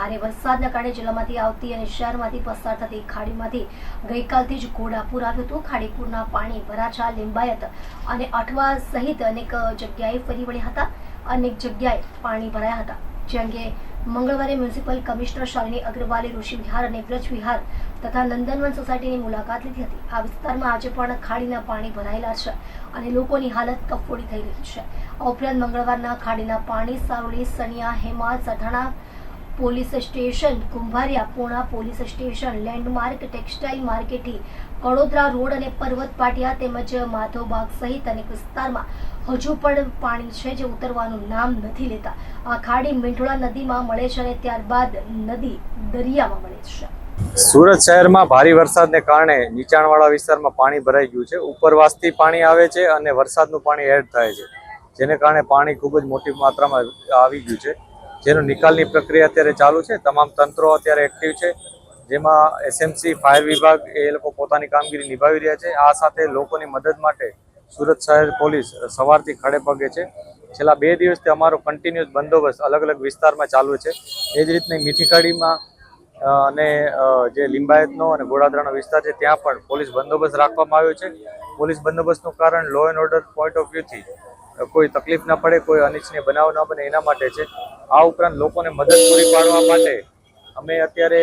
ભારે વરસાદના કારણે જિલ્લામાંથી આવતી અને શહેરમાંથી પસાર થતી ખાડીમાંથી ગઈકાલથી જ ઘોડાપુર આવ્યું હતું। ખાડીપુરના પાણી વરાછા, લિંબાયત અને અઠવા સહિત અનેક જગ્યાએ ફરી વળ્યા હતા। અનેક જગ્યાએ પાણી ભરાયા હતા, જે અંગે મંગળવારે મ્યુનિસિપલ કમિશનર શાલિની અગ્રવાલે ઋષિ વિહાર અને વ્રજ વિહાર તથા નંદનવન સોસાયટીની મુલાકાત લીધી હતી। આ વિસ્તારમાં આજે પણ ખાડીના પાણી ભરાયેલા છે અને લોકોની હાલત કફોડી થઈ રહી છે। આ ઉપરાંત મંગળવારના ખાડીના પાણી Saroli, Saniya, Hema, Sathana police station, Kumbhariya, Puna police station, landmark, textile માર્કેટથી કડોદરા રોડ અને પર્વત પાટિયા તેમજ માધવબાગ સહિત અનેક વિસ્તારમાં હજુ પણ પાણી છે, જે ઉતરવાનું નામ નથી લેતા। આ ખાડી મીંઠોળા નદીમાં મળે છે અને ત્યારબાદ નદી દરિયામાં મળે છે। સુરત શહેરમાં ભારે વરસાદને કારણે નીચાણવાળા વિસ્તારમાં પાણી ભરાઈ ગયું છે। ઉપરવાસથી પાણી આવે છે અને વરસાદનું પાણી એડ થાય છે, જેને કારણે પાણી ખૂબ જ મોટી માત્રામાં આવી ગયું છે, જેનો નિકાલની પ્રક્રિયા અત્યારે ચાલુ છે। તમામ તંત્રો અત્યારે એક્ટિવ છે, જેમાં એસએમસી, ફાયર વિભાગ એ લોકો પોતાની કામગીરી નિભાવી રહ્યા છે। આ સાથે લોકોની મદદ માટે સુરત શહેર પોલીસ સવારથી ખડે પગે છે। છેલ્લા 2 દિવસથી અમારો કન્ટિન્યુઅસ બંદોબસ્ત અલગ અલગ વિસ્તારમાં ચાલુ છે। એ જ રીતની મીઠી ખાડીમાં અને જે લિંબાયતનો અને ગોડાદરાનો વિસ્તાર છે, ત્યાં પણ પોલીસ બંદોબસ્ત રાખવામાં આવ્યો છે। પોલીસ બંદોબસ્તનું કારણ law and order point of વ્યૂથી કોઈ તકલીફ ન પડે, કોઈ અનિચ્છનીય બનાવ ન બને, એના માટે છે। આ ઉપરાંત લોકોને મદદ પૂરી પાડવા માટે અમે અત્યારે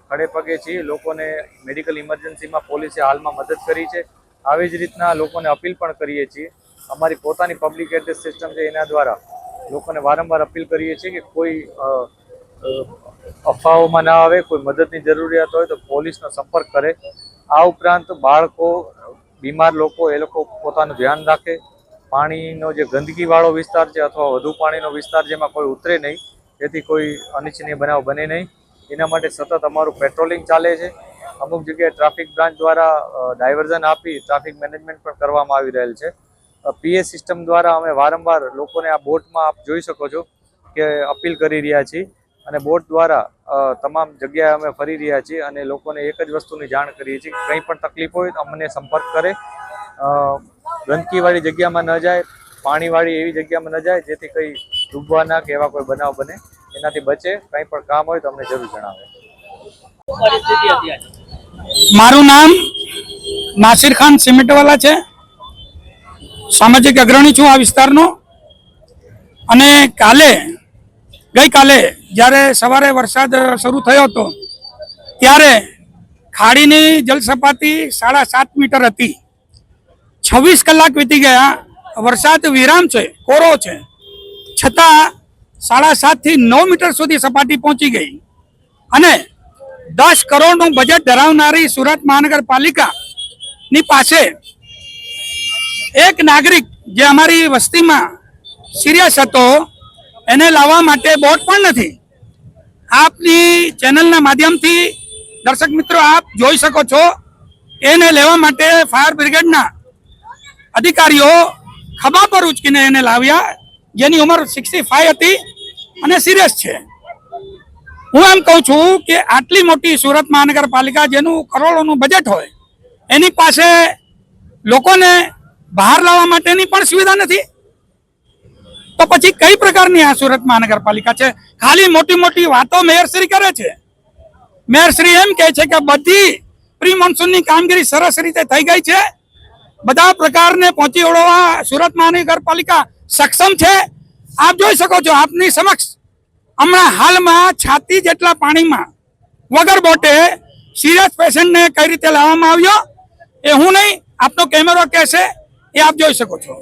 ખડે પગે છીએ। લોકોને મેડિકલ ઇમરજન્સીમાં પોલીસે હાલમાં મદદ કરી છે। આવી જ રીતના લોકોને અપીલ પણ કરીએ છીએ। અમારી પોતાની પબ્લિક એડ્રેસ સિસ્ટમ છે, એના દ્વારા લોકોને વારંવાર અપીલ કરીએ છીએ કે કોઈ અફવાઓમાં ના આવે, કોઈ મદદની જરૂરિયાત હોય તો પોલીસનો સંપર્ક કરે। આ ઉપરાંત બાળકો, બીમાર લોકો, એ લોકો પોતાનું ધ્યાન રાખે। પાણીનો જે ગંદકીવાળો વિસ્તાર છે અથવા વધુ પાણીનો વિસ્તાર જેમાં કોઈ ઉતરે નહીં, જેથી કોઈ અનિચ્છનીય બનાવ બને નહીં, એના માટે સતત અમારું પેટ્રોલિંગ ચાલે છે। અમુક જગ્યાએ ટ્રાફિક બ્રાન્ચ દ્વારા ડાયવર્ઝન આપી ટ્રાફિક મેનેજમેન્ટ પણ કરવામાં આવી રહેલ છે। પીએ સિસ્ટમ દ્વારા અમે વારંવાર લોકોને આ બોટમાં આપ જોઈ શકો છો કે અપીલ કરી રહ્યા છીએ અને બોટ દ્વારા તમામ જગ્યાએ અમે ફરી રહ્યા છીએ અને લોકોને એક જ વસ્તુની જાણ કરીએ છીએ કે કંઈ પણ તકલીફ હોય તો અમને સંપર્ક કરે। ગંદકીવાળી જગ્યામાં ન જાય, પાણીવાળી એવી જગ્યામાં ન જાય જેથી કંઈ ડૂબવાના કે એવા કોઈ બનાવ બને, એનાથી બચે। કંઈ પણ કામ હોય તો અમને જરૂર જણાવે। મારું નામ નાસિર ખાન સિમેન્ટવાલા છે, સામાજિક અગ્રણી છું આ વિસ્તારનો। અને ગઈકાલે જ્યારે સવારે વરસાદ શરૂ થયો હતો ત્યારે ખાડીની જલસપાટી 7.5 મીટર હતી। 26 કલાક વીતી ગયા, વરસાદ વિરામ છે, કોરો છે, છતાં 7.5 થી 9 મીટર સુધી સપાટી પહોંચી ગઈ અને 10 કરોડનું બજેટ ધરાવનારી સુરત મહાનગરપાલિકાની પાસે એક નાગરિક જે અમારી વસ્તીમાં સિરિયસ હતો, એને લાવવા માટે બોટ પણ નથી। આપની ચેનલના માધ્યમથી દર્શક મિત્રો આપ જોઈ શકો છો, એને લેવા માટે ફાયર બ્રિગેડના અધિકારીઓ ખભા પર ઉચકીને એને લાવ્યા, જેની ઉંમર 65 હતી અને સિરિયસ છે। હું એમ કહું છું કે આટલી મોટી સુરત મહાનગરપાલિકા, જેનું કરોડોનું બજેટ હોય, એની પાસે લોકોને બહાર લાવવા માટેની પણ સુવિધા નથી। તો પછી કઈ પ્રકારની આ સુરત મહાનગરપાલિકા છે? ખાલી મોટી મોટી વાતો મેયરશ્રી કરે છે। મેયરશ્રી એમ કહે છે કે બધી પ્રી મોન્સૂનની કામગીરી સરસ રીતે થઈ ગઈ છે, બધા પ્રકારને પહોંચી વળવા સુરત મહાનગરપાલિકા સક્ષમ છે। આપ જોઈ શકો છો, આપની સમક્ષ હમણાં હાલમાં છાતી જેટલા પાણીમાં વગર બોટે સિરિયસ પેશન્ટને કઈ રીતે લાવવામાં આવ્યો એ હું નહીં, આપનો કેમેરો કહેશે, એ આપ જોઈ શકો છો।